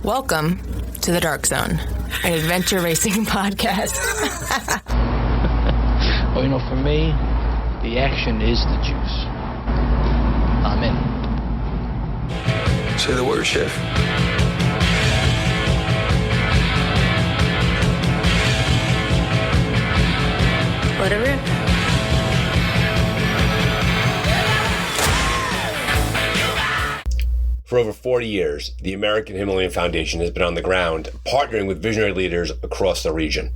Welcome to the Dark Zone, an adventure racing podcast. Well, for me, the action is the juice. I'm in. Say the word, Chef. Let it rip. For over 40 years, the American Himalayan Foundation has been on the ground, partnering with visionary leaders across the region.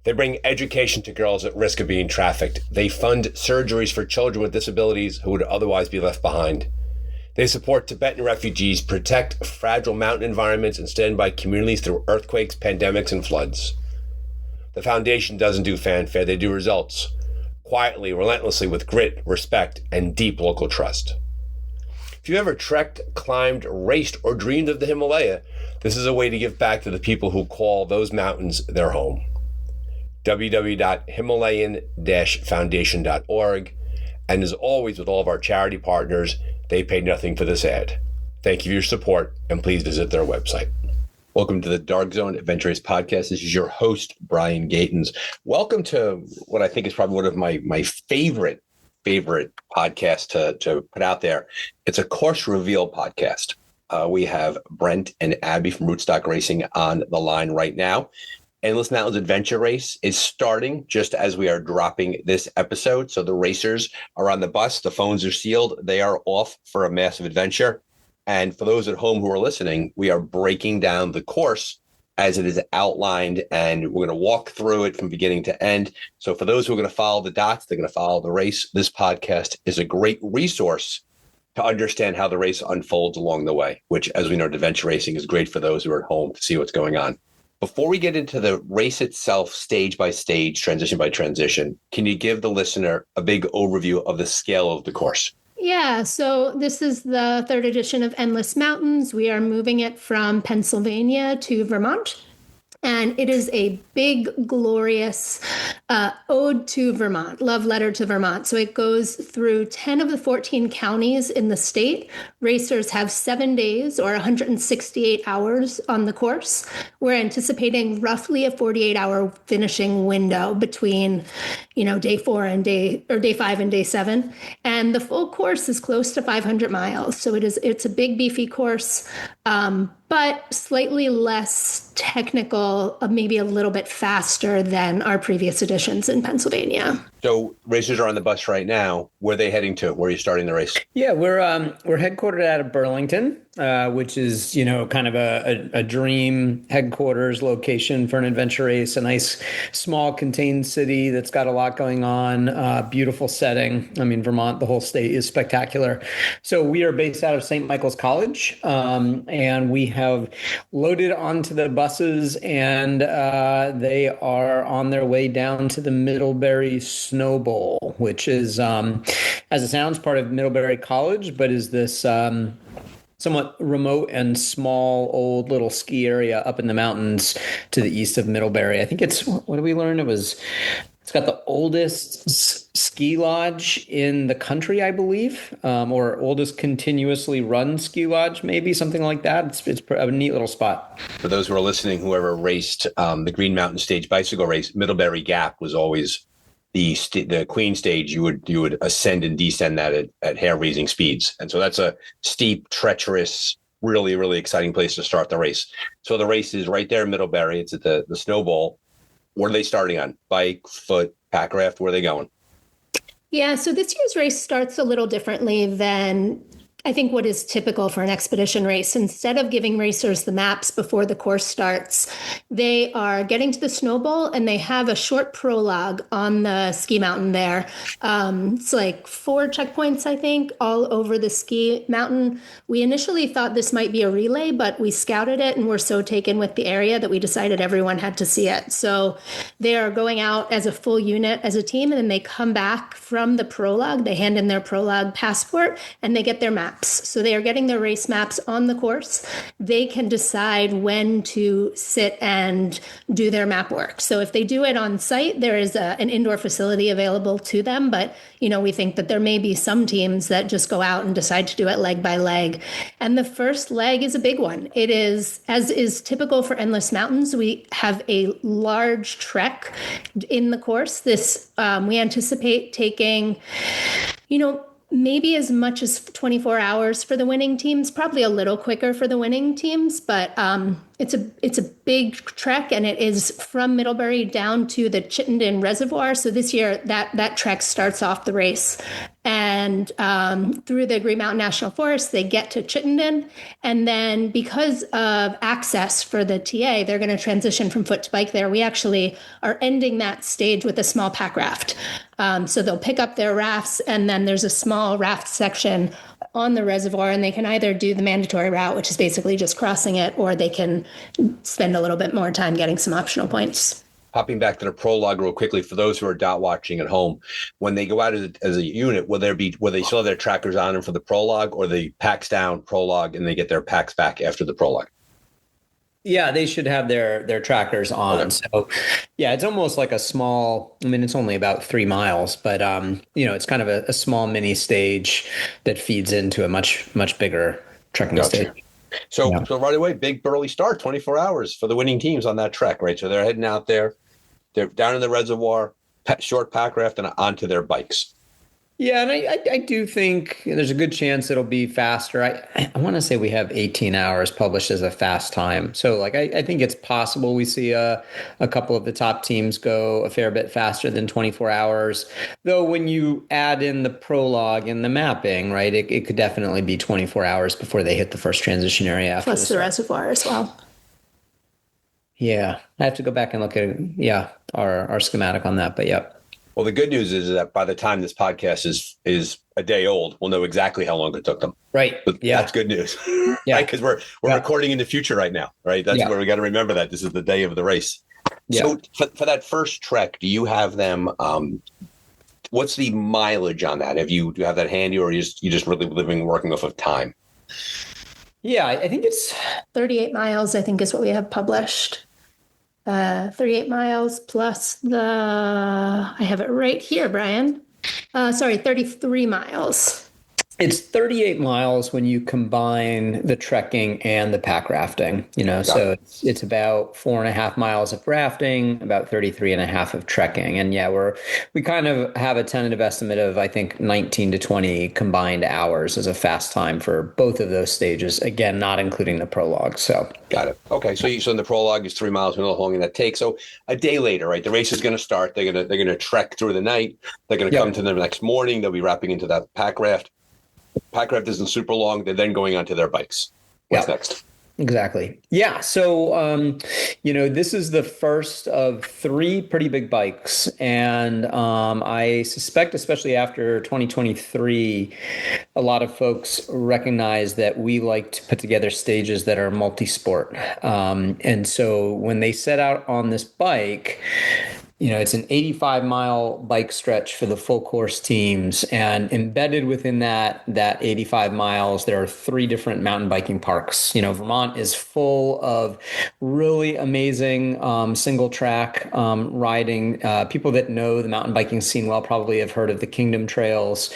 They bring education to girls at risk of being trafficked. They fund surgeries for children with disabilities who would otherwise be left behind. They support Tibetan refugees, protect fragile mountain environments, and stand by communities through earthquakes, pandemics, and floods. The foundation doesn't do fanfare, they do results. Quietly, relentlessly, with grit, respect, and deep local trust. If you've ever trekked, climbed, raced, or dreamed of the Himalaya, this is a way to give back to the people who call those mountains their home. www.himalayan-foundation.org. And as always with all of our charity partners, they pay nothing for this ad. Thank you for your support, and please visit their website. Welcome to the Dark Zone Adventure Race Podcast. This is your host, Brian Gatens. Welcome to what I think is probably one of my favorite podcast to put out there. It's a course reveal podcast. We have Brent and Abby from Rootstock Racing on the line right now. Endless Mountains Adventure Race is starting just as we are dropping this episode. So the racers are on the bus. The phones are sealed. They are off for a massive adventure. And for those at home who are listening, we are breaking down the course as it is outlined, and we're going to walk through it from beginning to end. So for those who are going to follow the dots, they're going to follow the race. This podcast is a great resource to understand how the race unfolds along the way, which, as we know, adventure racing is great for those who are at home to see what's going on. Before we get into the race itself, stage by stage, transition by transition, can you give the listener a big overview of the scale of the course? Yeah, so this is the third edition of Endless Mountains. We are moving it from Pennsylvania to Vermont. And it is a big, glorious ode to Vermont, love letter to Vermont. So it goes through 10 of the 14 counties in the state. Racers have 7 days or 168 hours on the course. We're anticipating roughly a 48-hour finishing window between, day 5 and day 7. And the full course is close to 500 miles. So it's a big, beefy course. But slightly less technical, maybe a little bit faster than our previous editions in Pennsylvania. So racers are on the bus right now. Where are they heading to? Where are you starting the race? Yeah, we're headquartered out of Burlington, which is, kind of a dream headquarters location for an adventure race, a nice, small, contained city that's got a lot going on, beautiful setting. I mean, Vermont, the whole state is spectacular. So we are based out of St. Michael's College, and we have loaded onto the buses, and they are on their way down to the Middlebury Snow Bowl, which is, as it sounds, part of Middlebury College, but is this somewhat remote and small old little ski area up in the mountains to the east of Middlebury. I think what did we learn? It's got the oldest ski lodge in the country, I believe, or oldest continuously run ski lodge, maybe something like that. It's a neat little spot. For those who are listening, whoever raced the Green Mountain Stage bicycle race, Middlebury Gap was always the Queen stage. You would ascend and descend that at hair-raising speeds. And so that's a steep, treacherous, really, really exciting place to start the race. So the race is right there in Middlebury. It's at the Snow Bowl. What are they starting on? Bike, foot, packraft? Where are they going? Yeah, so this year's race starts a little differently than I think what is typical for an expedition race. Instead of giving racers the maps before the course starts, they are getting to the Snow Bowl and they have a short prologue on the ski mountain there. It's like 4 checkpoints, I think, all over the ski mountain. We initially thought this might be a relay, but we scouted it and were so taken with the area that we decided everyone had to see it. So they are going out as a full unit, as a team, and then they come back from the prologue. They hand in their prologue passport and they get their map. maps. So they are getting their race maps on the course. They can decide when to sit and do their map work. So if they do it on site, there is an indoor facility available to them. But, we think that there may be some teams that just go out and decide to do it leg by leg. And the first leg is a big one. It is, as is typical for Endless Mountains, we have a large trek in the course. This, we anticipate taking, maybe as much as 24 hours for the winning teams, probably a little quicker for the winning teams, but it's a big trek, and it is from Middlebury down to the Chittenden Reservoir. So this year that trek starts off the race, and through the Green Mountain National Forest, they get to Chittenden, and then because of access for the TA, they're going to transition from foot to bike there. We actually are ending that stage with a small pack raft. So they'll pick up their rafts, and then there's a small raft section on the reservoir, and they can either do the mandatory route, which is basically just crossing it, or they can spend a little bit more time getting some optional points. Hopping back to the prologue real quickly, for those who are dot watching at home, when they go out as a unit, will they still have their trackers on them for the prologue, or the packs down prologue and they get their packs back after the prologue? Yeah, they should have their trackers on. Okay. So yeah, it's almost like a small, it's only about 3 miles, but it's kind of a small mini stage that feeds into a much bigger trekking stage. So right away, big burly start, 24 hours for the winning teams on that trek, right? So they're heading out there, they're down in the reservoir, short pack raft, and onto their bikes. Yeah, and I do think there's a good chance it'll be faster. I want to say we have 18 hours published as a fast time. So I think it's possible we see a couple of the top teams go a fair bit faster than 24 hours. Though when you add in the prologue and the mapping, right, it could definitely be 24 hours before they hit the first transition area. After Plus the reservoir as well. Yeah, I have to go back and look at our schematic on that, but yep. Well, the good news is that by the time this podcast is a day old, we'll know exactly how long it took them. Right. But that's good news. Yeah. Right? Because we're recording in the future right now, right? That's where we got to remember that this is the day of the race. Yeah. So for that first trek, do you have them? What's the mileage on that? Do you have that handy, or are you just really working off of time? Yeah, I think it's 38 miles, I think, is what we have published. 38 miles plus I have it right here, Brian. 33 miles. It's 38 miles when you combine the trekking and the pack rafting, so it's about 4.5 miles of rafting, about 33.5 of trekking. And we kind of have a tentative estimate of, I think, 19 to 20 combined hours as a fast time for both of those stages. Again, not including the prologue. So got it. Okay. So in the prologue is 3 miles. We know how long that takes. So a day later, right? The race is going to start. They're going to trek through the night. They're going to come to the next morning. They'll be wrapping into that pack raft. Pack raft isn't super long. They're then going onto their bikes. What's next? Exactly. Yeah. So, this is the first of 3 pretty big bikes. And I suspect, especially after 2023, a lot of folks recognize that we like to put together stages that are multi-sport. And so when they set out on this bike, it's an 85-mile bike stretch for the full course teams, and embedded within that 85 miles, there are 3 different mountain biking parks. Vermont is full of really amazing single track riding. People that know the mountain biking scene well probably have heard of the Kingdom Trails.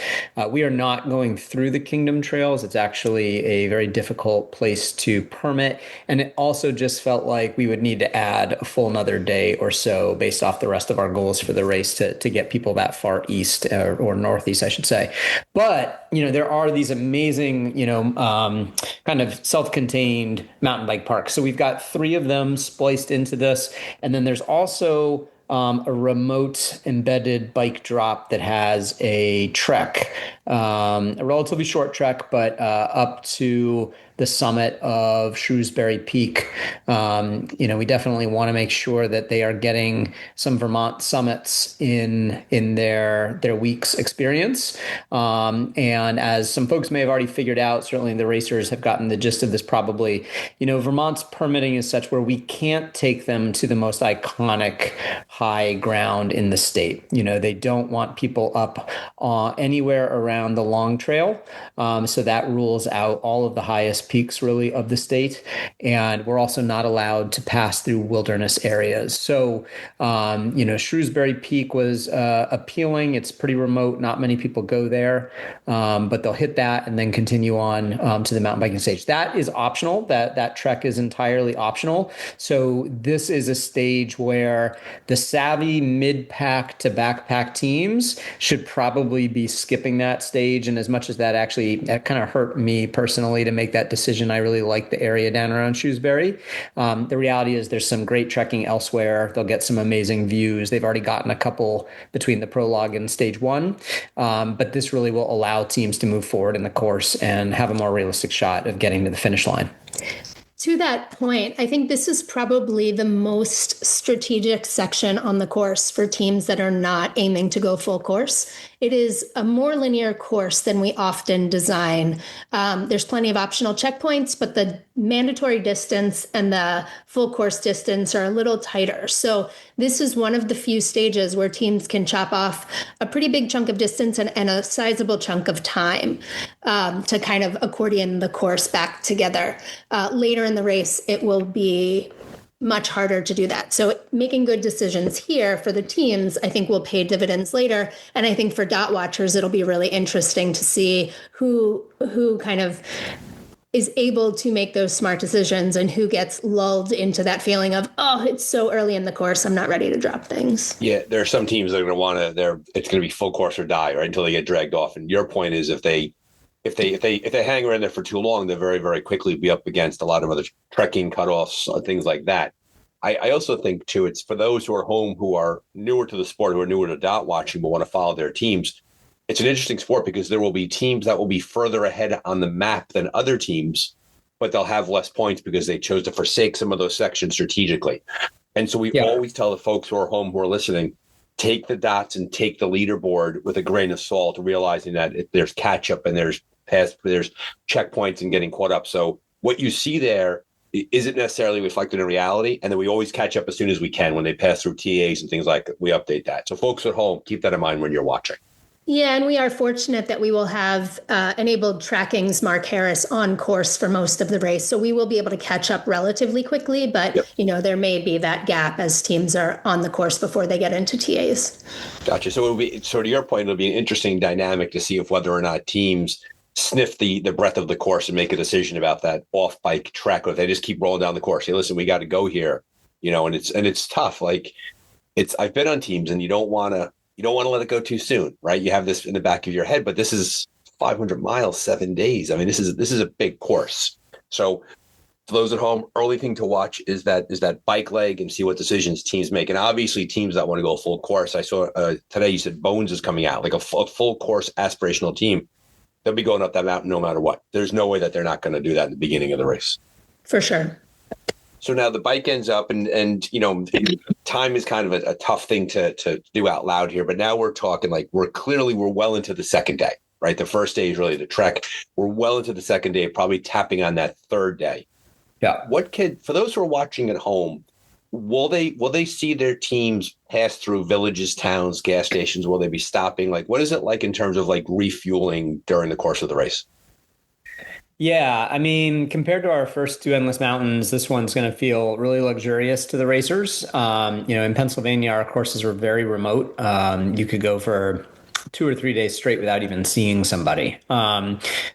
We are not going through the Kingdom Trails. It's actually a very difficult place to permit, and it also just felt like we would need to add a full another day or so based off the rest of our goals for the race to get people that far east or northeast, I should say. But, there are these amazing, kind of self-contained mountain bike parks. So we've got 3 of them spliced into this. And then there's also a remote embedded bike drop that has a trek, a relatively short trek, but up to the summit of Shrewsbury Peak. We definitely want to make sure that they are getting some Vermont summits in their week's experience. And as some folks may have already figured out, certainly the racers have gotten the gist of this probably, Vermont's permitting is such where we can't take them to the most iconic high ground in the state. They don't want people up anywhere around around the Long Trail. So that rules out all of the highest peaks really of the state. And we're also not allowed to pass through wilderness areas. So, Shrewsbury Peak was appealing. It's pretty remote. Not many people go there, but they'll hit that and then continue on to the mountain biking stage. That is optional. That trek is entirely optional. So this is a stage where the savvy mid-pack to backpack teams should probably be skipping that stage. And as much as that kind of hurt me personally to make that decision, I really like the area down around Shrewsbury. The reality is there's some great trekking elsewhere. They'll get some amazing views. They've already gotten a couple between the prologue and stage one. But this really will allow teams to move forward in the course and have a more realistic shot of getting to the finish line. To that point, I think this is probably the most strategic section on the course for teams that are not aiming to go full course. It is a more linear course than we often design. There's plenty of optional checkpoints, but the mandatory distance and the full course distance are a little tighter. So this is one of the few stages where teams can chop off a pretty big chunk of distance and a sizable chunk of time to kind of accordion the course back together. Later in the race, it will be much harder to do that. So making good decisions here for the teams, I think, will pay dividends later. And I think for dot watchers, it'll be really interesting to see who kind of is able to make those smart decisions and who gets lulled into that feeling of, oh, it's so early in the course, I'm not ready to drop things. Yeah, there are some teams that are going to want to, it's going to be full course or die, right, until they get dragged off. And your point is if they hang around there for too long, they'll very, very quickly be up against a lot of other trekking cutoffs, things like that. I also think, too, it's for those who are home, who are newer to the sport, who are newer to dot watching, but want to follow their teams. It's an interesting sport because there will be teams that will be further ahead on the map than other teams, but they'll have less points because they chose to forsake some of those sections strategically. And so we always tell the folks who are home, who are listening, take the dots and take the leaderboard with a grain of salt, realizing that there's catch up and there's checkpoints and getting caught up. So what you see there isn't necessarily reflected in reality. And then we always catch up as soon as we can when they pass through TAs and things like that. We update that. So folks at home, keep that in mind when you're watching. Yeah, and we are fortunate that we will have enabled tracking's Mark Harris on course for most of the race. So we will be able to catch up relatively quickly, but there may be that gap as teams are on the course before they get into TAs. Gotcha. So to your point, it'll be an interesting dynamic to see if whether or not teams sniff the breadth of the course and make a decision about that off bike track, or if they just keep rolling down the course. Hey, listen, we got to go here, and it's tough. Like I've been on teams, and you don't want to let it go too soon, right? You have this in the back of your head, but this is 500 miles, 7 days. I mean, this is a big course. So for those at home, early thing to watch is that bike leg and see what decisions teams make. And obviously teams that want to go full course. I saw today you said Bones is coming out, like a full course aspirational team. They'll be going up that mountain no matter what. There's no way that they're not going to do that in the beginning of the race. For sure. So now the bike ends up and time is kind of a tough thing to do out loud here. But now we're talking like we're well into the second day, right? The first day is really the trek. We're well into the second day, probably tapping on that third day. Yeah. For those who are watching at home, will they see their teams pass through villages, towns, gas stations? Will they be stopping? Like, what is it like in terms of like refueling during the course of the race? Yeah, I mean, compared to our first two endless mountains, this one's going to feel really luxurious to the racers. In Pennsylvania, our courses were very remote. You could go for 2 or 3 days straight without even seeing somebody.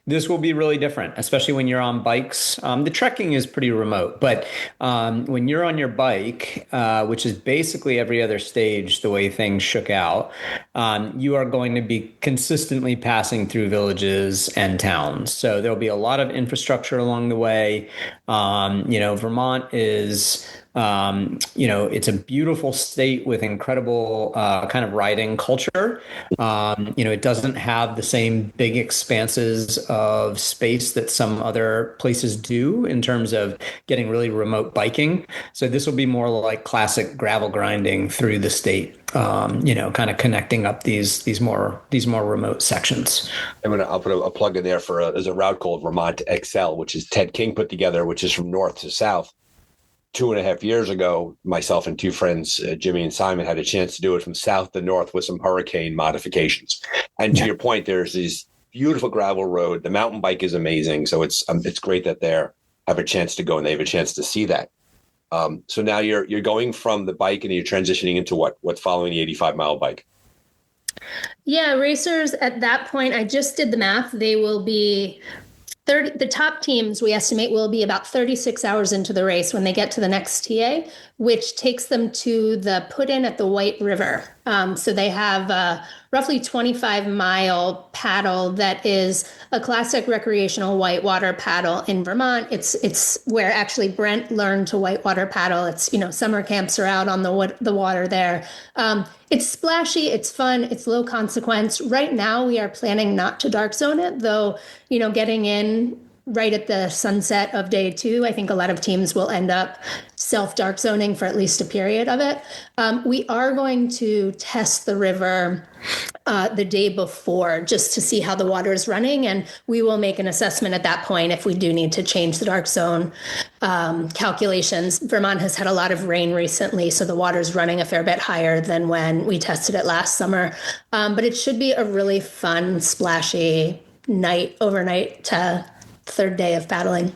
This will be really different, especially when you're on bikes. The trekking is pretty remote, but when you're on your bike, which is basically every other stage, the way things shook out, you are going to be consistently passing through villages and towns. So there'll be a lot of infrastructure along the way. Vermont is it's a beautiful state with incredible kind of riding culture. It doesn't have the same big expanses of space that some other places do in terms of getting really remote biking. So this will be more like classic gravel grinding through the state, kind of connecting up these more remote sections. I'll put a plug in there there's a route called Vermont XL, which is Ted King put together, which is from north to south. 2.5 years ago, myself and two friends, Jimmy and Simon, had a chance to do it from south to north with some hurricane modifications. And to your point, there's these beautiful gravel road. The mountain bike is amazing. So it's great that they have a chance to go and they have a chance to see that. So now you're going from the bike and you're transitioning into what's following the 85-mile bike. Yeah, racers at that point, I just did the math. They will be 30, the top teams we estimate will be about 36 hours into the race when they get to the next TA, which takes them to the put-in at the White River. So they have a roughly 25-mile paddle that is a classic recreational whitewater paddle in Vermont. It's where actually Brent learned to whitewater paddle. It's, summer camps are out on the water there. It's splashy, it's fun, it's low consequence. Right now, we are planning not to dark zone it, though, getting in right at the sunset of day 2, I think a lot of teams will end up self-dark zoning for at least a period of it. We are going to test the river the day before just to see how the water is running, and we will make an assessment at that point if we do need to change the dark zone calculations. Vermont has had a lot of rain recently, so the water's running a fair bit higher than when we tested it last summer. But it should be a really fun, splashy overnight to third day of paddling.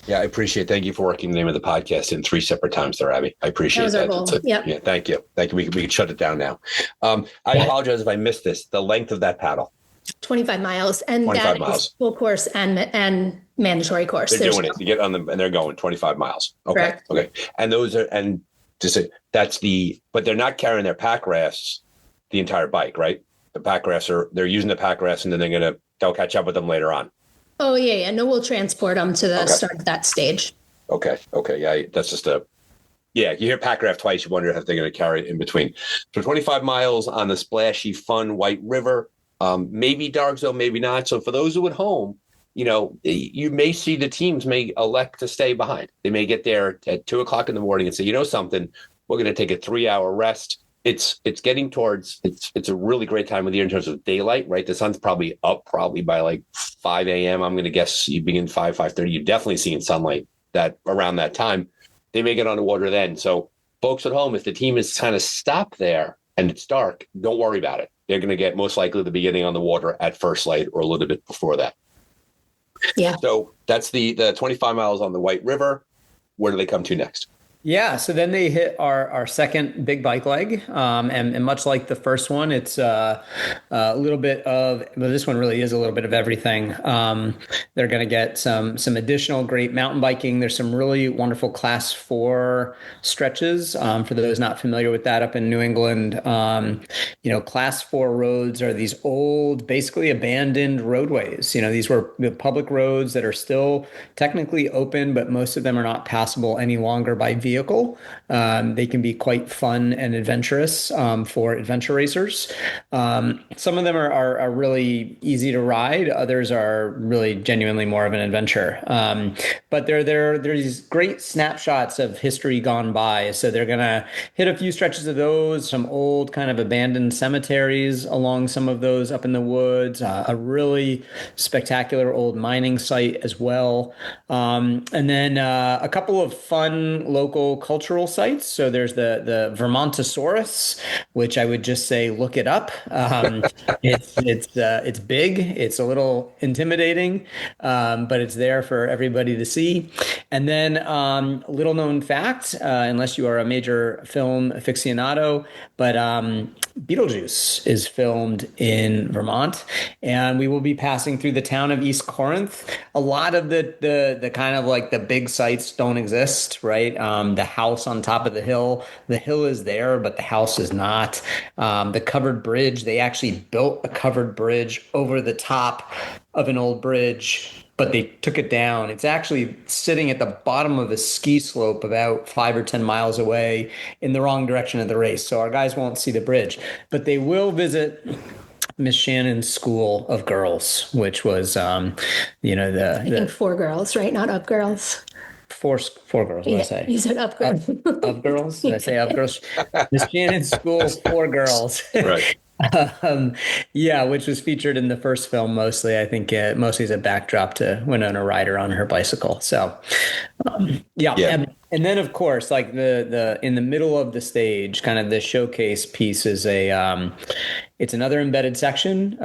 Yeah, I appreciate it. Thank you for working the name of the podcast in 3 separate times there, Abby. I appreciate that. That was our goal. Yep. Yeah, thank you. We can shut it down now. I apologize if I missed this. The length of that paddle. 25 miles. And 25 that miles. is full course and mandatory course. They're doing it. You get on them and they're going 25 miles. Okay. Correct. Okay. And those are, and to say but they're not carrying their pack rafts the entire bike, right? The pack rafts they're using the pack rafts and then they'll catch up with them later on. Oh, yeah. No, we'll transport them to the start of that stage. Okay. Yeah, that's just you hear pack raft twice, you wonder if they're going to carry it in between. So 25 miles on the splashy, fun White River, maybe dark zone, maybe not. So for those who at home, you may see the teams may elect to stay behind. They may get there at 2:00 in the morning and say, something, we're going to take a 3-hour rest. It's getting towards, it's a really great time of the year in terms of daylight, right? The sun's probably up by like 5 a.m. I'm going to guess you begin 5:30. You're definitely seeing sunlight that around that time. They may get on the water then. So folks at home, if the team is kind of stopped there and it's dark, don't worry about it. They're going to get most likely the beginning on the water at first light or a little bit before that. Yeah. So that's the 25 miles on the White River. Where do they come to next? Yeah, so then they hit our second big bike leg, and much like the first one, it's a little bit of, well, this one really is a little bit of everything. They're going to get some additional great mountain biking. There's some really wonderful Class 4 stretches. For those not familiar with that, up in New England, Class 4 roads are these old, basically abandoned roadways. These were the public roads that are still technically open, but most of them are not passable any longer by vehicle. They can be quite fun and adventurous for adventure racers. Some of them are really easy to ride. Others are really genuinely more of an adventure. But they're these great snapshots of history gone by. So they're going to hit a few stretches of those, some old kind of abandoned cemeteries along some of those up in the woods, a really spectacular old mining site as well. And then a couple of fun local cultural sites. So there's the Vermontosaurus, which I would just say look it up. It's big, it's a little intimidating, but it's there for everybody to see. And then little known fact, unless you are a major film aficionado, but Beetlejuice is filmed in Vermont, and we will be passing through the town of East Corinth. A lot of the kind of like the big sites don't exist, right? The house on top of the hill is there, but the house is not. The covered bridge, they actually built a covered bridge over the top of an old bridge, but they took it down. It's actually sitting at the bottom of a ski slope about 5 or 10 miles away in the wrong direction of the race. So our guys won't see the bridge, but they will visit Miss Shannon's School of Girls, which was, I think 4 girls, right? Not up girls. Four girls, what did I say? You said up girls. Up girls? Did I say up girls? Miss Shannon's School, 4 girls. Right. Which was featured in the first film mostly. I think mostly as a backdrop to Winona Ryder on her bicycle. So, And then of course, like the in the middle of the stage, kind of the showcase piece is it's another embedded section.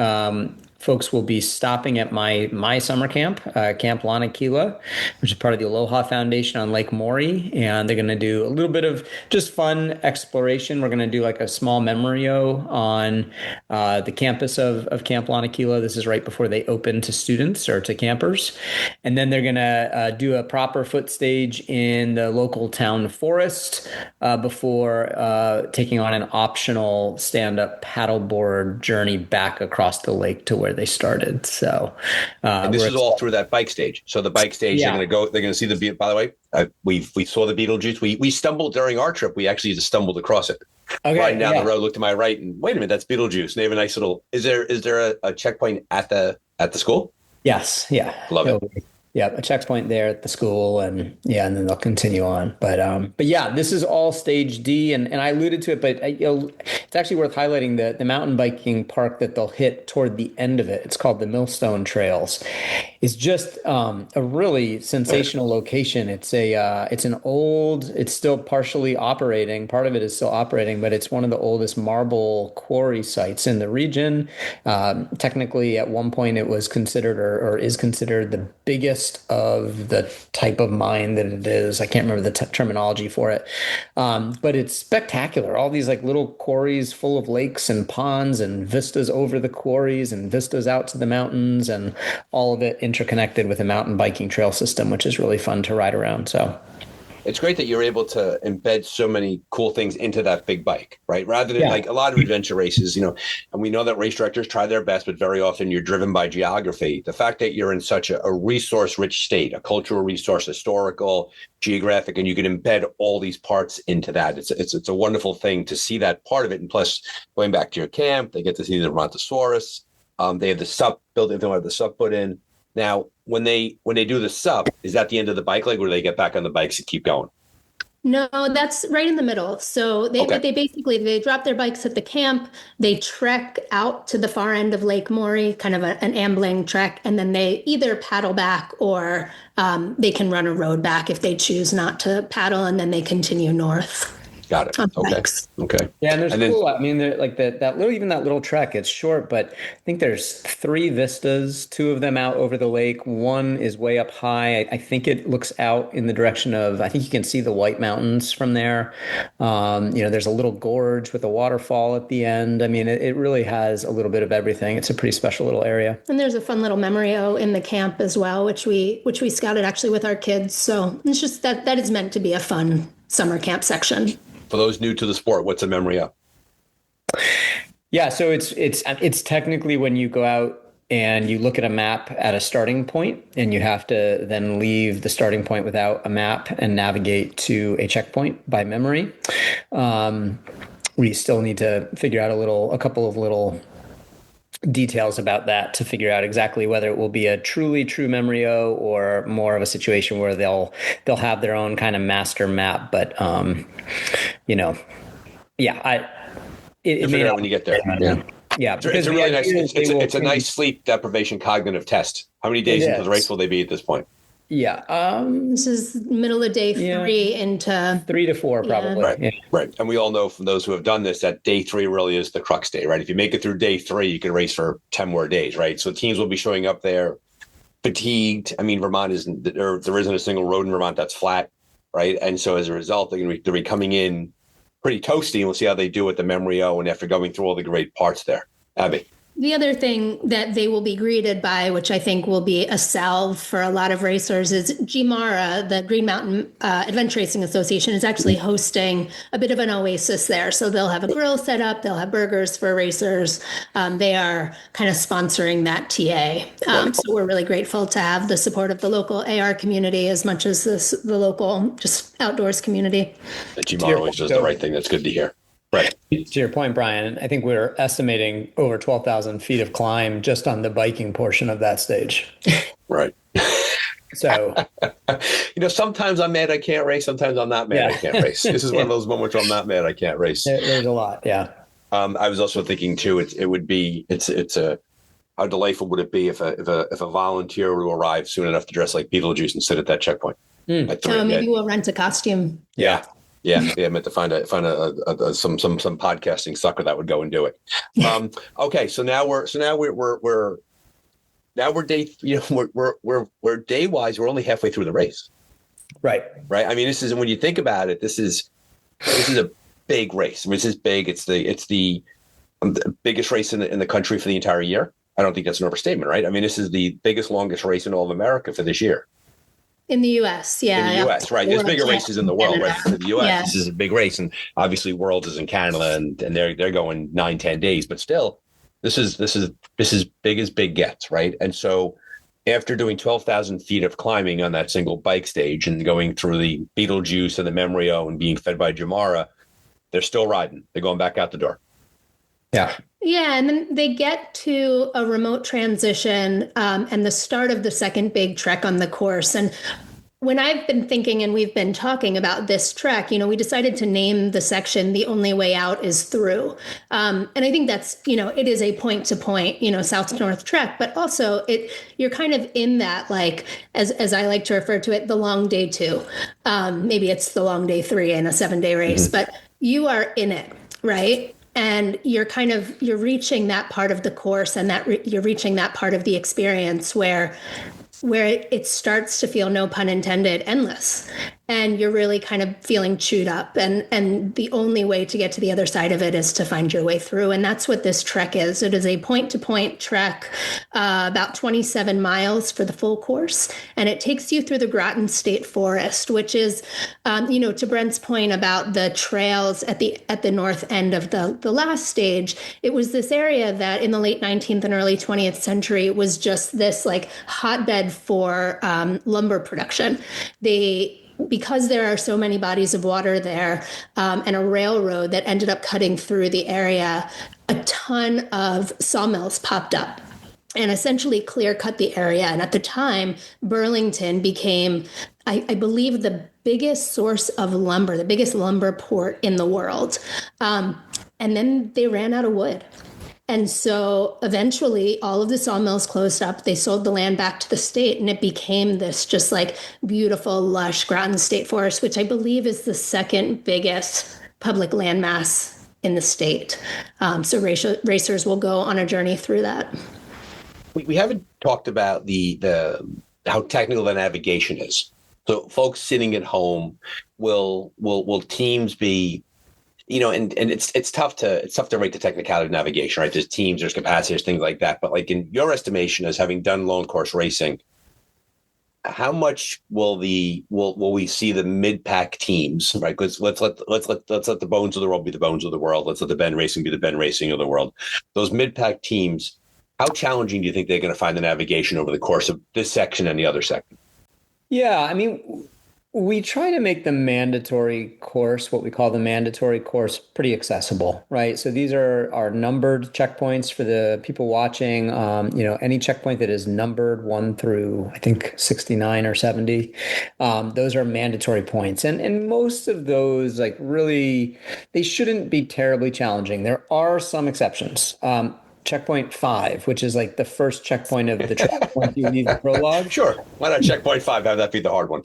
folks will be stopping at my summer camp, Camp Lanakila, which is part of the Aloha Foundation on Lake Maury. And they're going to do a little bit of just fun exploration. We're going to do like a small memorial on the campus of Camp Lanakila. This is right before they open to students or to campers. And then they're going to do a proper foot stage in the local town forest before taking on an optional stand-up paddleboard journey back across the lake to where they started. So, and this is all through that bike stage. So the bike stage, they're going to see the, by the way, we saw the Beetlejuice. We stumbled during our trip. We actually just stumbled across it. Okay, riding down the road, looked to my right, and wait a minute, that's Beetlejuice. And they have a nice little. Is there a checkpoint at the school? Yes. Yeah. Love it. Yeah, a checkpoint there at the school, and then they'll continue on. But yeah, this is all stage D, and I alluded to it, but it's actually worth highlighting the mountain biking park that they'll hit toward the end of it. It's called the Millstone Trails. It's just a really sensational location. It's it's still partially operating. Part of it is still operating, but it's one of the oldest marble quarry sites in the region. Technically, at one point, it was considered or is considered the biggest of the type of mine that it is. I can't remember the terminology for it, but it's spectacular. All these like little quarries full of lakes and ponds and vistas over the quarries and vistas out to the mountains, and all of it interconnected with a mountain biking trail system, which is really fun to ride around. So it's great that you're able to embed so many cool things into that big bike, right? Rather than like a lot of adventure races, and we know that race directors try their best, but very often you're driven by geography. The fact that you're in such a resource-rich state, a cultural resource, historical, geographic, and you can embed all these parts into that. It's a wonderful thing to see that part of it. And plus, going back to your camp, they get to see the Brontosaurus. They have the sup built. They have the sup put in. Now, when they do the sup, is that the end of the bike leg, or do they get back on the bikes and keep going? No, that's right in the middle. So they drop their bikes at the camp. They trek out to the far end of Lake Maury, kind of an ambling trek, and then they either paddle back or they can run a road back if they choose not to paddle, and then they continue north. Got it. Okay. Yeah, and there's cool. I mean, like that little trek. It's short, but I think there's 3 vistas. 2 of them out over the lake. One is way up high. I think it looks out in the direction of. I think you can see the White Mountains from there. There's a little gorge with a waterfall at the end. I mean, it really has a little bit of everything. It's a pretty special little area. And there's a fun little memorial in the camp as well, which we scouted actually with our kids. So it's just that is meant to be a fun summer camp section. For those new to the sport, what's a memory of? Yeah, so it's technically when you go out and you look at a map at a starting point, and you have to then leave the starting point without a map and navigate to a checkpoint by memory. We still need to figure out a couple of little details about that to figure out exactly whether it will be a truly true memorio or more of a situation where they'll have their own kind of master map. But You'll figure it out when you get there. Yeah, because it's a nice sleep deprivation cognitive test. How many days into the race will they be at this point? Yeah. This is middle of day 3 into 3 to 4, probably. Right. And we all know from those who have done this that day 3 really is the crux day, right? If you make it through day 3, you can race for 10 more days, right? So teams will be showing up there fatigued. I mean, Vermont there isn't a single road in Vermont that's flat, right? And so as a result, they'll be coming in pretty toasty, and we'll see how they do at the Memrio and after going through all the great parts there. Abby. The other thing that they will be greeted by, which I think will be a salve for a lot of racers, is GMARA, the Green Mountain Adventure Racing Association, is actually hosting a bit of an oasis there. So they'll have a grill set up. They'll have burgers for racers. They are kind of sponsoring that TA. So we're really grateful to have the support of the local AR community as much as the local just outdoors community. The GMARA always does the right thing. That's good to hear. Right. To your point, Brian, I think we're estimating over 12,000 feet of climb just on the biking portion of that stage. Right. So, sometimes I'm mad I can't race. Sometimes I'm not mad I can't race. This is one of those moments where I'm not mad I can't race. There's a lot. Yeah. I was also thinking too, how delightful would it be if a volunteer were to arrive soon enough to dress like Beetlejuice and sit at that checkpoint? Maybe we'll rent a costume. Yeah. I meant to find some podcasting sucker that would go and do it. Okay, so now we're now we're we're day wise, we're only halfway through the race. Right. I mean, this is, when you think about it, this is a big race. I mean, this is big. It's the biggest race in the country for the entire year. I don't think that's an overstatement, right? I mean, this is the biggest, longest race in all of America for this year. In the U.S., yeah. In the U.S., right? There's bigger races in the world, right? For the U.S., yeah. This is a big race, and obviously, Worlds is in Canada, and they're going 9-10 days. But still, this is big as big gets, right? And so, after doing 12,000 feet of climbing on that single bike stage and going through the Beetlejuice and the Memrio and being fed by Jamara, they're still riding. They're going back out the door. Yeah. Yeah, and then they get to a remote transition and the start of the second big trek on the course. And when I've been thinking and we've been talking about this trek, we decided to name the section "The Only Way Out is Through." And I think that's, it is a point to point, south to north trek, but also you're kind of in that, like, as I like to refer to it, the long day 2. Maybe it's the long day 3 in a 7-day race, but you are in it, right? And you're reaching that part of the course, and you're reaching that part of the experience where it starts to feel, no pun intended, endless. And you're really kind of feeling chewed up. And the only way to get to the other side of it is to find your way through. And that's what this trek is. It is a point-to-point trek, about 27 miles for the full course. And it takes you through the Groton State Forest, which is, to Brent's point about the trails at the north end of the last stage, it was this area that in the late 19th and early 20th century was just this like hotbed for lumber production. Because there are so many bodies of water there, and a railroad that ended up cutting through the area, a ton of sawmills popped up and essentially clear cut the area. And at the time, Burlington became, I believe, the biggest source of lumber, the biggest lumber port in the world. And then they ran out of wood. And so eventually all of the sawmills closed up. They sold the land back to the state, and it became this just like beautiful, lush Groton State Forest, which I believe is the second biggest public landmass in the state. So racers will go on a journey through that. We haven't talked about the how technical the navigation is. So folks sitting at home, will teams be, and it's tough to rate the technicality of navigation, right? There's teams, there's capacities, things like that. But like, in your estimation, as having done lone course racing, how much will we see the mid-pack teams, right? Because let's let the bones of the world be the bones of the world. Let's let the Ben Racing be the Ben Racing of the world. Those mid-pack teams, how challenging do you think they're going to find the navigation over the course of this section and the other section? Yeah, I mean, we try to make the mandatory course, what we call the mandatory course, pretty accessible, right? So these are our numbered checkpoints for the people watching. Any checkpoint that is numbered 1 through, I think, 69 or 70, those are mandatory points. And most of those, like, really, they shouldn't be terribly challenging. There are some exceptions. Checkpoint 5, which is like the first checkpoint of the track once you leave the prologue. Sure. Why not checkpoint 5? Have that be the hard one?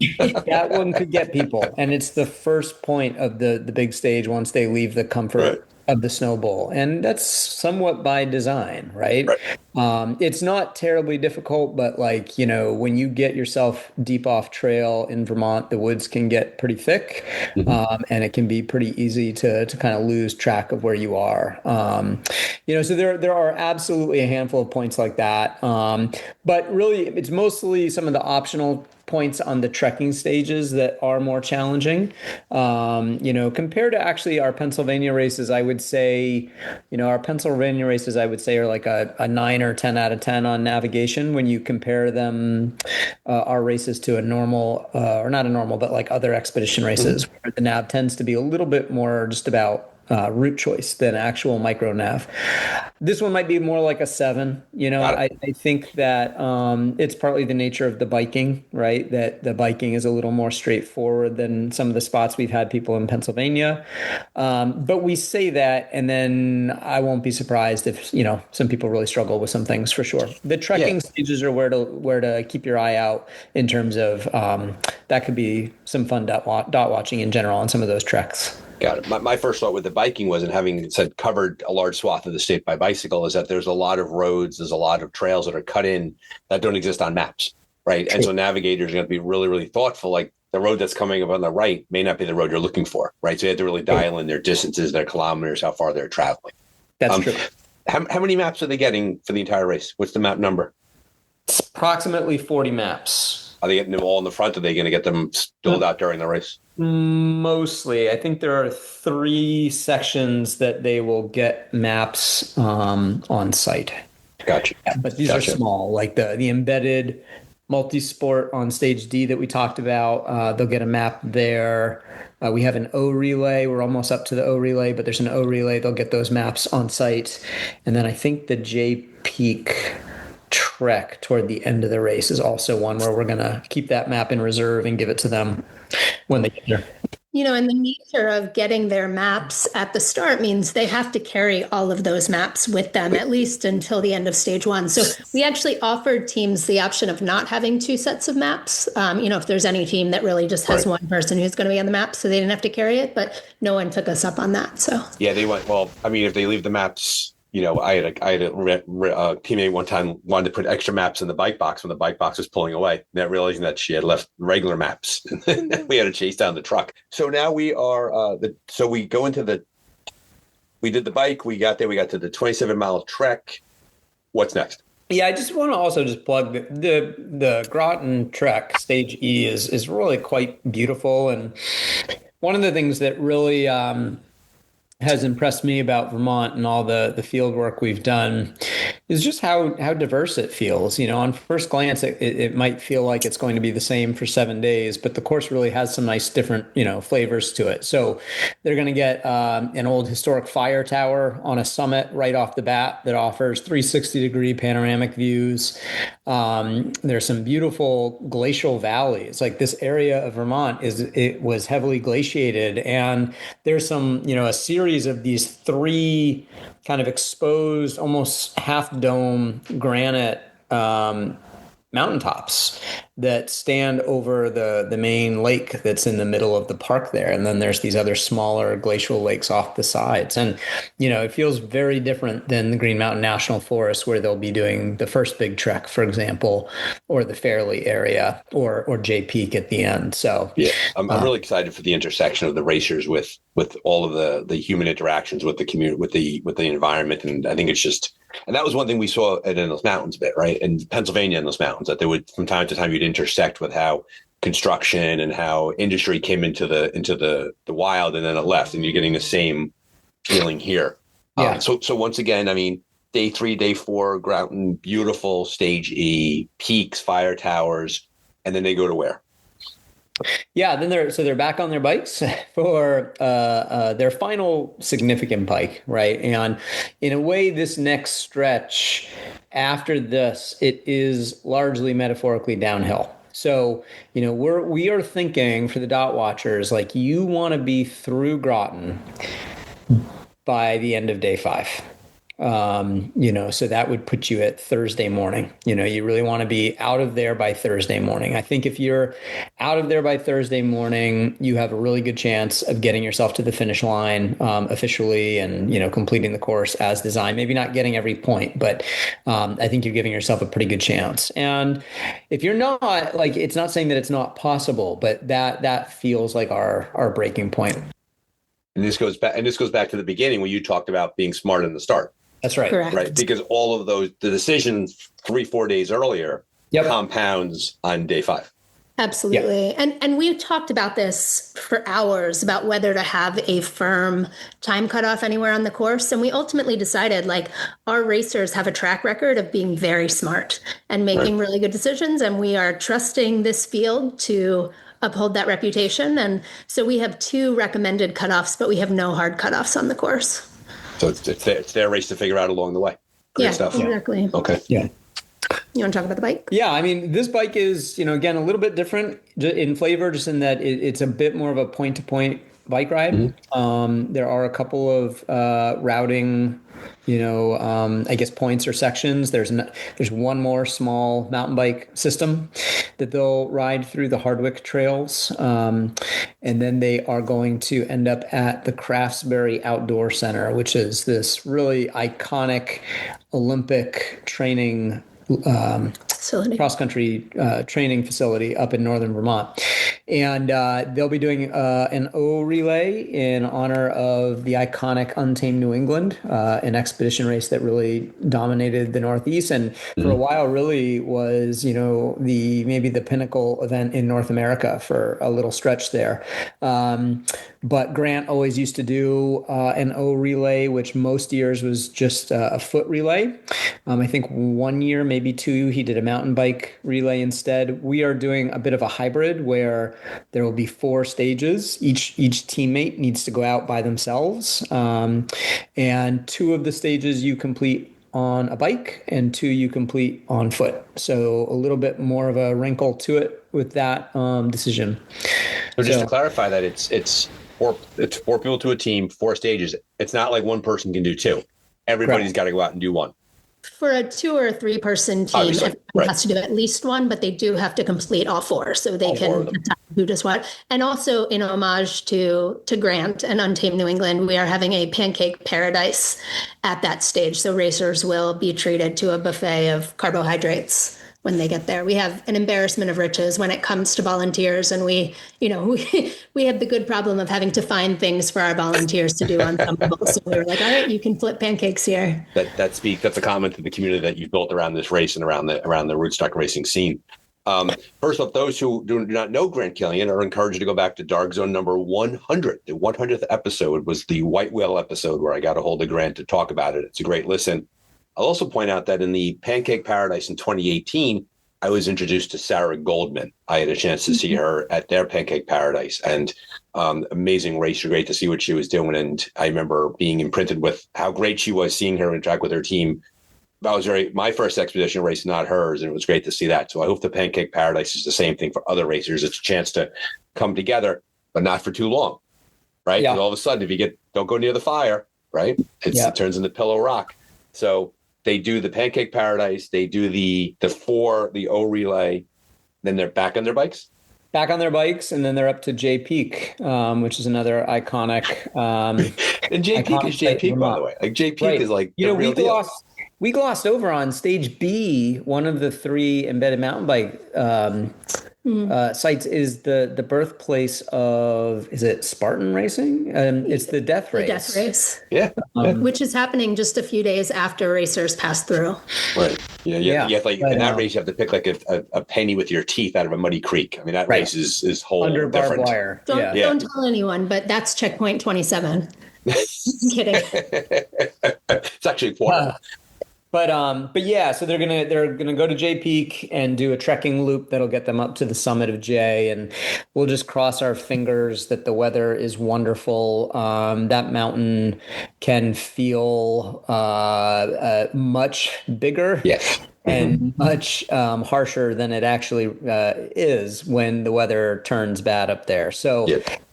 That one could get people. And it's the first point of the big stage once they leave the comfort of the snow bowl. And that's somewhat by design, right? It's not terribly difficult, but when you get yourself deep off trail in Vermont, the woods can get pretty thick, and it can be pretty easy to kind of lose track of where you are. So there are absolutely a handful of points like that. But really, it's mostly some of the optional points on the trekking stages that are more challenging. Compared to actually our Pennsylvania races, I would say, our Pennsylvania races, I would say, are like a 9 or 10 out of 10 on navigation when you compare them, our races, to a normal, or not a normal, but like other expedition races, where the nav tends to be a little bit more just about route choice than actual micro nav. This one might be more like a 7. I think that it's partly the nature of the biking, right? That the biking is a little more straightforward than some of the spots we've had people in Pennsylvania. But we say that, and then I won't be surprised if some people really struggle with some things, for sure. The trekking stages are where to keep your eye out in terms of that could be some fun dot watching in general on some of those treks. Got it. My first thought with the biking was, and having said covered a large swath of the state by bicycle, is that there's a lot of roads, there's a lot of trails that are cut in that don't exist on maps, right? True. And so navigators are going to be really, really thoughtful. Like the road that's coming up on the right may not be the road you're looking for, right? So you have to really dial in their distances, their kilometers, how far they're traveling. That's true. How many maps are they getting for the entire race? What's the map number? It's approximately 40 maps. Are they getting them all in the front? Are they going to get them spilled out during the race? Mostly. I think there are 3 sections that they will get maps on site. Gotcha. But these are small, like the embedded multi-sport on stage D that we talked about. They'll get a map there. We have an O relay. We're almost up to the O relay, but there's an O relay. They'll get those maps on site. And then I think the J Peak trek toward the end of the race is also one where we're going to keep that map in reserve and give it to them when they get there. And the nature of getting their maps at the start means they have to carry all of those maps with them, at least until the end of stage 1. So we actually offered teams the option of not having 2 sets of maps. If there's any team that really just has one person who's going to be on the map, so they didn't have to carry it, but no one took us up on that. So yeah, they went, well, I mean, if they leave the maps, I had a teammate one time wanted to put extra maps in the bike box when the bike box was pulling away, not realizing that she had left regular maps. We had to chase down the truck. So now we are, we did the bike, we got there, we got to the 27-mile trek. What's next? Yeah, I just want to also just plug the Groton trek, stage E, is really quite beautiful. And one of the things that really has impressed me about Vermont and all the field work we've done is just how diverse it feels. On first glance, it might feel like it's going to be the same for 7 days, but the course really has some nice different, flavors to it. So they're going to get an old historic fire tower on a summit right off the bat that offers 360-degree panoramic views. There's some beautiful glacial valleys. Like this area of Vermont it was heavily glaciated, and there's some, a series of these 3 kind of exposed, almost half dome granite mountaintops that stand over the main lake that's in the middle of the park there. And then there's these other smaller glacial lakes off the sides. And, it feels very different than the Green Mountain National Forest, where they'll be doing the first big trek, for example, or the Fairleigh area or J Peak at the end. So yeah, I'm really excited for the intersection of the racers with all of the human interactions with the community, with the environment. And I think it's just, and that was one thing we saw at Endless Mountains bit, right? In Pennsylvania Endless Mountains, that they would, from time to time, you'd intersect with how construction and how industry came into the wild and then it left, and you're getting the same feeling here. Yeah. So once again, I mean, day 3, day 4, Groton, beautiful stage E, peaks, fire towers, and then they go to where? Yeah, then they're back on their bikes for their final significant bike, right? And in a way, this next stretch after this, it is largely metaphorically downhill. So, we are thinking for the dotwatchers, like, you want to be through Groton by the end of day 5. So that would put you at Thursday morning. You really want to be out of there by Thursday morning. I think if you're out of there by Thursday morning, you have a really good chance of getting yourself to the finish line officially and, completing the course as designed. Maybe not getting every point, but I think you're giving yourself a pretty good chance. And if you're not, like, it's not saying that it's not possible, but that feels like our breaking point. And this goes back to the beginning when you talked about being smart in the start. That's right. Correct. Right. Because all of the decisions 3-4 days earlier compounds on day 5. Absolutely. Yeah. And we talked about this for hours about whether to have a firm time cutoff anywhere on the course. And we ultimately decided, like, our racers have a track record of being very smart and making really good decisions. And we are trusting this field to uphold that reputation. And so we have 2 recommended cutoffs, but we have no hard cutoffs on the course. So it's their race to figure out along the way. Great stuff. Exactly. Okay. Yeah. You want to talk about the bike? Yeah, I mean, this bike is, again, a little bit different in flavor, just in that it's a bit more of a point-to-point bike ride. There are a couple of routing, I guess points or sections. There's one more small mountain bike system that they'll ride through the Hardwick trails. And then they are going to end up at the Craftsbury Outdoor Center, which is this really iconic Olympic training cross-country training facility up in northern Vermont. And they'll be doing an O relay in honor of the iconic Untamed New England, an expedition race that really dominated the Northeast and for a while really was, maybe the pinnacle event in North America for a little stretch there. But Grant always used to do an O relay, which most years was just a foot relay. I think one year, maybe two, he did a mountain bike relay instead. We are doing a bit of a hybrid where there will be 4 stages. Each teammate needs to go out by themselves. And 2 of the stages you complete on a bike and 2 you complete on foot. So a little bit more of a wrinkle to it with that decision. So just to clarify that it's 4 people to a team, 4 stages. It's not like one person can do 2. Everybody's got to go out and do 1. For a 2 or 3 person team, everyone has to do at least 1, but they do have to complete all 4, so they can decide who does what. And also, in homage to Grant and Untamed New England, we are having a pancake paradise at that stage. So racers will be treated to a buffet of carbohydrates when they get there. We have an embarrassment of riches when it comes to volunteers, and we have the good problem of having to find things for our volunteers to do on some level. So we were like, all right, you can flip pancakes here. That's a comment to the community that you've built around this race and around the Rootstock Racing scene. First off, those who do not know Grant Killian are encouraged to go back to Dark Zone number 100. The 100th episode was the white whale episode where I got a hold of Grant to talk about it. It's a great listen. I'll also point out that in the Pancake Paradise in 2018, I was introduced to Sarah Goldman. I had a chance to see her at their Pancake Paradise, and amazing racer, great to see what she was doing. And I remember being imprinted with how great she was, seeing her interact with her team. That was my first expedition race, not hers, and it was great to see that. So I hope the Pancake Paradise is the same thing for other racers. It's a chance to come together, but not for too long, right? Yeah. All of a sudden, if don't go near the fire, right? It turns into pillow rock. So they do the Pancake Paradise, they do the O relay, then they're back on their bikes? Back on their bikes, and then they're up to Jay Peak, which is another iconic. And Jay Peak is Jay Peak, by the way. Like Jay Peak is like the real deal. We glossed over on stage B, one of the 3 embedded mountain bike sites is the birthplace of, is it Spartan Racing? It's the Death Race. The Death Race. Yeah. Which is happening just a few days after racers pass through. Right. Yeah. In that race, you have to pick like a penny with your teeth out of a muddy creek. I mean, that race is whole under different. Barbed wire. Don't tell anyone, but that's checkpoint 27. Kidding. It's actually 4. But yeah, so they're gonna go to Jay Peak and do a trekking loop that'll get them up to the summit of Jay, and we'll just cross our fingers that the weather is wonderful. That mountain can feel much bigger. Yes. And much harsher than it actually is when the weather turns bad up there. So,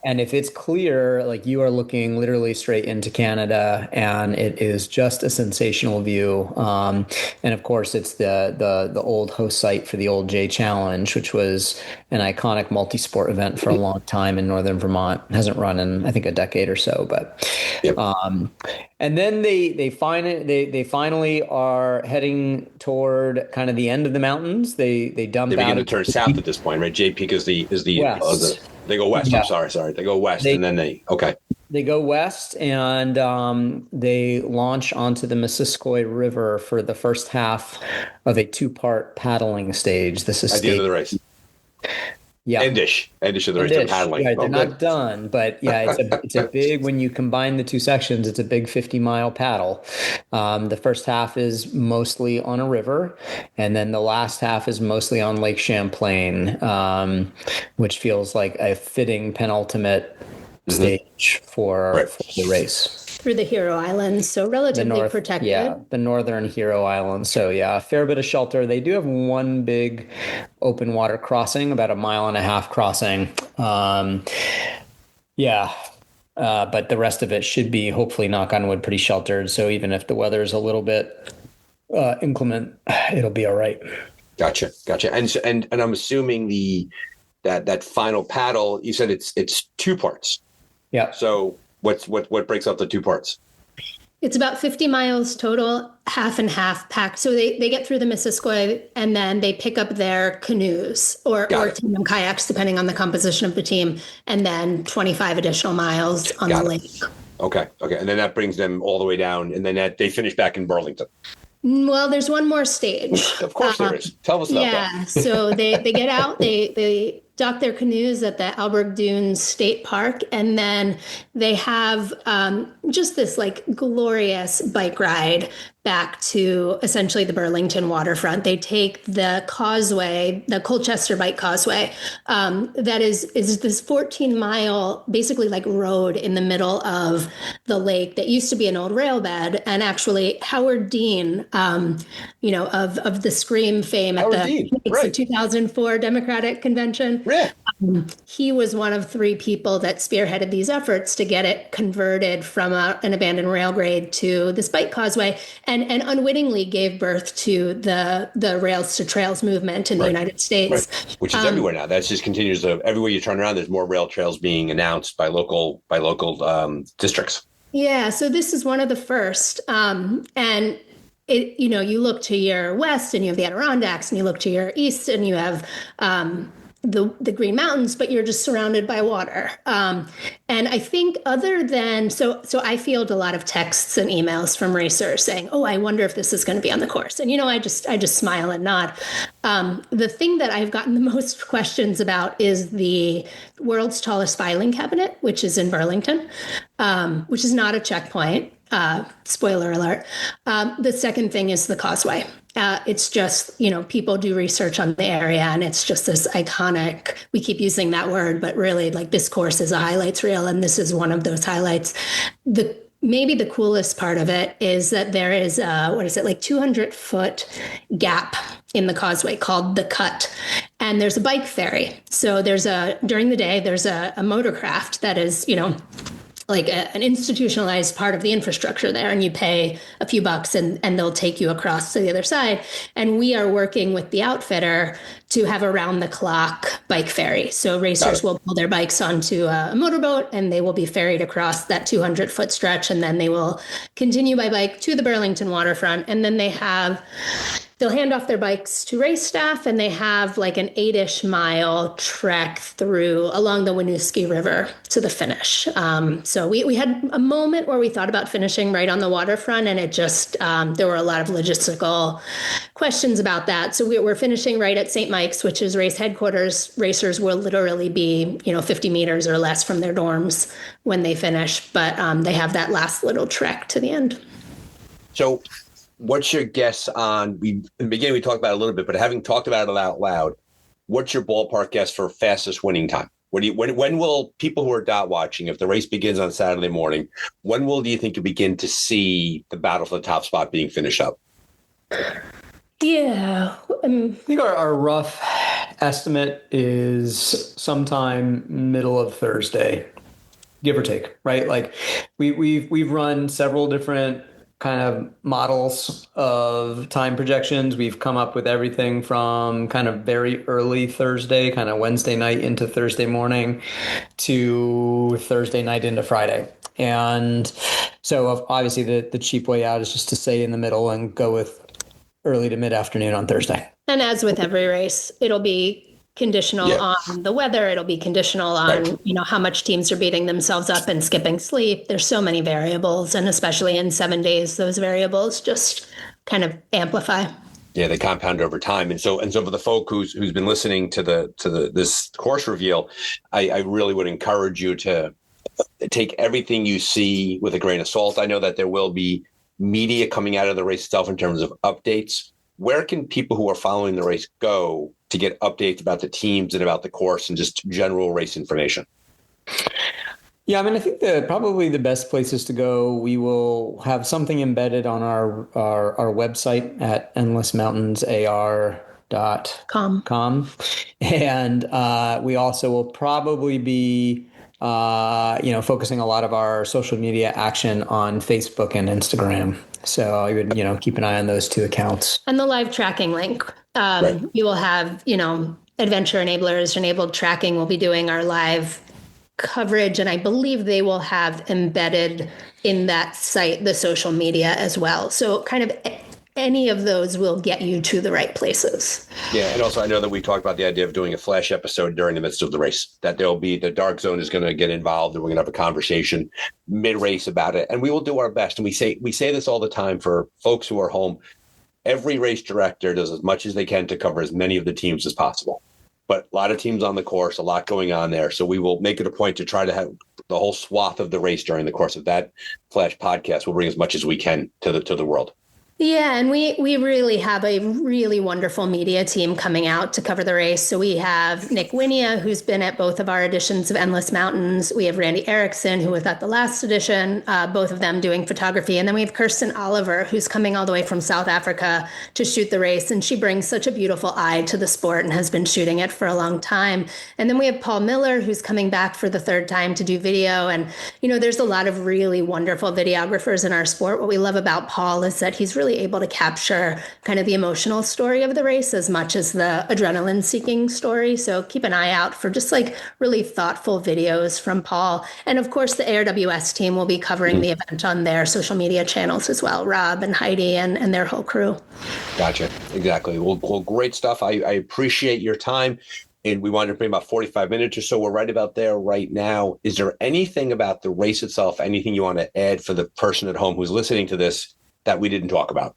and if it's clear, like you are looking literally straight into Canada, and it is just a sensational view. And of course, it's the old host site for the old J Challenge, which was an iconic multi-sport event for a long time in northern Vermont. It hasn't run in, I think, a decade or so, but. And then they finally are heading toward kind of the end of the mountains. They dump out. They begin to turn south at this point, right? Jay Peak is the west. They go west. Yeah. I'm sorry. They go west, and then they go west, and they launch onto the Missisquoi River for the first half of a 2-part paddling stage. This is at the end of the race. Yeah, Endish of the race. They're paddling. Right, they're not done, but yeah, it's a big. When you combine the 2 sections, it's a big 50-mile paddle. The first half is mostly on a river, and then the last half is mostly on Lake Champlain, which feels like a fitting penultimate stage for the race. Through the Hero Islands, so relatively protected. Yeah, the northern Hero Islands. So yeah, a fair bit of shelter. They do have one big open water crossing, about a 1.5 mile crossing. But the rest of it should be, hopefully, knock on wood, pretty sheltered. So even if the weather is a little bit inclement, it'll be all right. Gotcha. And I'm assuming that final paddle, you said it's 2 parts. Yeah. So what breaks up the 2 parts? It's about 50 miles total, half and half packed. So they get through the Missisquoi and then they pick up their canoes or tandem kayaks, depending on the composition of the team, and then 25 additional miles on the lake. Okay. And then that brings them all the way down, and then they finish back in Burlington. Well, there's one more stage. Of course there is. Tell us about that. Yeah, so they get out, they dock their canoes at the Alberg Dunes State Park, and then they have just this like glorious bike ride back to essentially the Burlington waterfront. They take the causeway, the Colchester Bike Causeway, that is this 14-mile, basically like road in the middle of the lake that used to be an old rail bed. And actually Howard Dean, of the Scream fame at the 2004 Democratic Convention, he was one of 3 people that spearheaded these efforts to get it converted from an abandoned rail grade to this bike causeway. And unwittingly gave birth to the Rails to Trails movement in the United States. Right. Which is everywhere now. That just continues. Everywhere you turn around, there's more rail trails being announced by local districts. Yeah, so this is one of the first. And it, you look to your west and you have the Adirondacks, and you look to your east and you have the Green Mountains, but you're just surrounded by water. And I think other than, so I field a lot of texts and emails from racers saying, oh, I wonder if this is going to be on the course. And, I just smile and nod. The thing that I've gotten the most questions about is the world's tallest filing cabinet, which is in Burlington, which is not a checkpoint. Spoiler alert. The second thing is the causeway. It's just, people do research on the area, and it's just this iconic, we keep using that word, but really like this course is a highlights reel, and this is one of those highlights. Maybe the coolest part of it is that there is like 200-foot gap in the causeway called the Cut. And there's a bike ferry. So during the day, there's a motorcraft that is, like an institutionalized part of the infrastructure there, and you pay a few bucks and they'll take you across to the other side. And we are working with the outfitter to have around the clock bike ferry. So racers will pull their bikes onto a motorboat and they will be ferried across that 200-foot stretch. And then they will continue by bike to the Burlington waterfront. And then they'll hand off their bikes to race staff, and they have like an 8-ish mile trek along the Winooski River to the finish. So we had a moment where we thought about finishing right on the waterfront, and it just, there were a lot of logistical questions about that. So we're finishing right at St. Mike's, which is race headquarters. Racers will literally be, 50 meters or less from their dorms when they finish, but they have that last little trek to the end. So what's your guess on, in the beginning we talked about it a little bit, but having talked about it out loud, what's your ballpark guess for fastest winning time? When will people who are dot watching, if the race begins on Saturday morning, do you think you begin to see the battle for the top spot being finished up? Yeah. I think our rough estimate is sometime middle of Thursday, give or take, right? Like we've run several different kind of models of time projections. We've come up with everything from kind of very early Thursday, kind of Wednesday night into Thursday morning, to Thursday night into Friday. And so obviously the cheap way out is just to stay in the middle and go with early to mid-afternoon on Thursday. And as with every race, it'll be conditional on the weather. It'll be conditional on, how much teams are beating themselves up and skipping sleep. There's so many variables. And especially in 7 days, those variables just kind of amplify. Yeah, they compound over time. And so for the folk who's been listening to this course reveal, I really would encourage you to take everything you see with a grain of salt. I know that there will be media coming out of the race itself in terms of updates. Where can people who are following the race go to get updates about the teams and about the course and just general race information? Yeah, I think probably the best places to go, we will have something embedded on our website at endlessmountainsar.com. And we also will probably be focusing a lot of our social media action on Facebook and Instagram. So I would, keep an eye on those two accounts. And the live tracking link. Right. You will have, Adventure Enablers, enabled tracking. We'll be doing our live coverage, and I believe they will have embedded in that site the social media as well. So kind of any of those will get you to the right places. Yeah, and also I know that we talked about the idea of doing a flash episode during the midst of the race, that there'll be the Dark Zone is going to get involved and we're going to have a conversation mid-race about it. And we will do our best. And we say this all the time for folks who are home. Every race director does as much as they can to cover as many of the teams as possible. But a lot of teams on the course, a lot going on there. So we will make it a point to try to have the whole swath of the race during the course of that Flash podcast. We'll bring as much as we can to the world. Yeah, and we really have a really wonderful media team coming out to cover the race. So we have Nick Winia, who's been at both of our editions of Endless Mountains. We have Randy Erickson, who was at the last edition, both of them doing photography. And then we have Kirsten Oliver, who's coming all the way from South Africa to shoot the race. And she brings such a beautiful eye to the sport and has been shooting it for a long time. And then we have Paul Miller, who's coming back for the third time to do video. And, there's a lot of really wonderful videographers in our sport. What we love about Paul is that he's really able to capture kind of the emotional story of the race as much as the adrenaline seeking story. So keep an eye out for just like really thoughtful videos from Paul. And of course, the ARWS team will be covering the event on their social media channels as well, Rob and Heidi and their whole crew. Gotcha. Exactly. Well, great stuff. I appreciate your time. And we wanted to bring about 45 minutes or so. We're right about there right now. Is there anything about the race itself, anything you want to add for the person at home who's listening to this that we didn't talk about?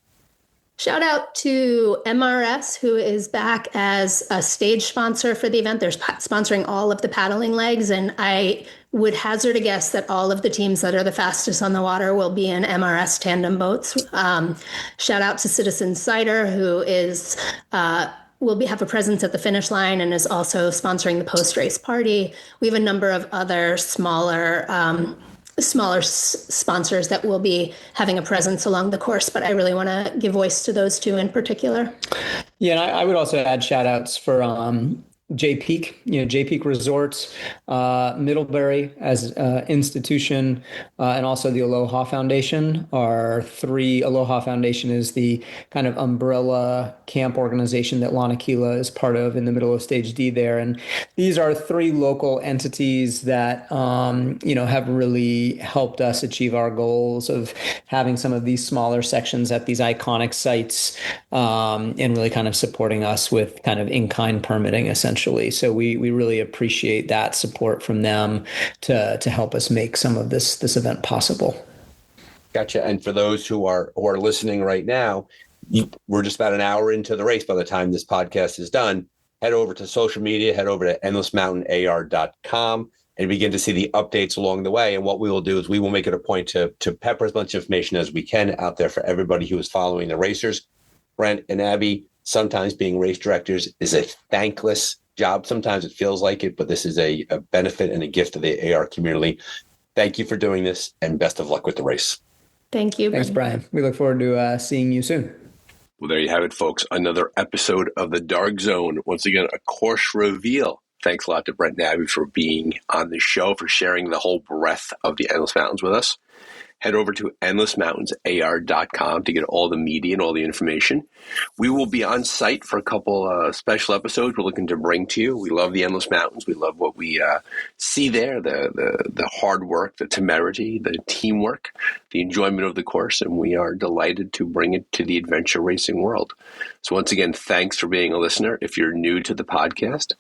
Shout out to MRS, who is back as a stage sponsor for the event. They're sponsoring all of the paddling legs, and I would hazard a guess that all of the teams that are the fastest on the water will be in MRS tandem boats. Shout out to Citizen Cider, who is will have a presence at the finish line and is also sponsoring the post-race party. We have a number of other smaller sponsors that will be having a presence along the course, but I really want to give voice to those two in particular. Yeah, and I would also add shout outs for J Peak, J Peak Resorts, Middlebury as institution, and also the Aloha Foundation are three. Aloha Foundation is the kind of umbrella camp organization that Lanakila is part of in the middle of Stage D there. And these are three local entities that, have really helped us achieve our goals of having some of these smaller sections at these iconic sites, and really kind of supporting us with kind of in-kind permitting, essentially. So we really appreciate that support from them to help us make some of this event possible. Gotcha. And for those who are listening right now, we're just about an hour into the race by the time this podcast is done. Head over to social media, head over to endlessmountainar.com and begin to see the updates along the way. And what we will do is we will make it a point to pepper as much information as we can out there for everybody who is following the racers. Brent and Abby, sometimes being race directors is a thankless job. Sometimes it feels like it, but this is a benefit and a gift to the AR community. Thank you for doing this, and best of luck with the race. Thank you. Thanks, Brian. We look forward to seeing you soon. Well, there you have it, folks. Another episode of the Dark Zone. Once again, a course reveal. Thanks a lot to Brent and Abby for being on the show, for sharing the whole breadth of the Endless Mountains with us. Head over to endlessmountainsar.com to get all the media and all the information. We will be on site for a couple special episodes we're looking to bring to you. We love the Endless Mountains. We love what we see there, the hard work, the temerity, the teamwork, the enjoyment of the course, and we are delighted to bring it to the adventure racing world. So once again, thanks for being a listener. If you're new to the podcast,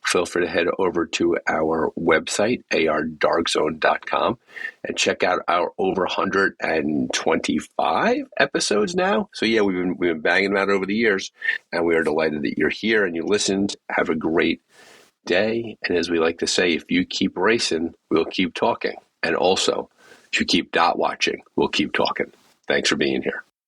feel free to head over to our website, ardarkzone.com, and check out our over 125 episodes now. So yeah, we've been banging them out over the years, and we are delighted that you're here and you listened. Have a great day. And as we like to say, if you keep racing, we'll keep talking. And also, if you keep dot watching, we'll keep talking. Thanks for being here.